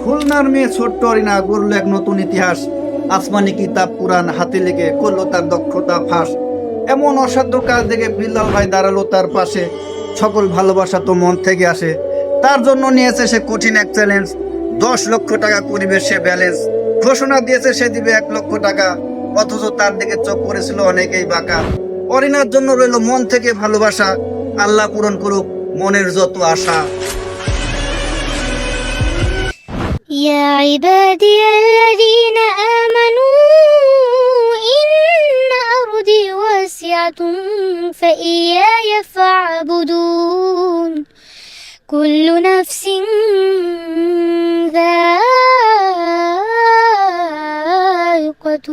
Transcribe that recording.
খুলনার মেয়ে ছোট্ট অরিনা গড়ল এক নতুন ইতিহাস। আসমানি কিতাব পুরাণ হাতে লেগে করলো তার দক্ষতা ফাঁস। এমন অসাধ্য কাজ দেখে বিল্লাল ভাই দাঁড়ালো তার পাশে। সকল ভালোবাসা তো মন থেকে আসে। তার জন্য নিয়েছে সে কঠিন এক চ্যালেঞ্জ। 10 লক্ষ টাকা করিবে সে ব্যালেন্স। ঘোষণা দিয়েছে সে দিবে 1 লক্ষ টাকা। অথচ তার দিকে চোখ করেছিল অনেকেই বাঁকা। অরিনার জন্য রইল মন থেকে ভালোবাসা। আল্লাহ পূরণ করুক মনের যত আশা। يا عبادي الذين آمنوا إن أرضي واسعة فإياي فاعبدون كل نفس ذائقة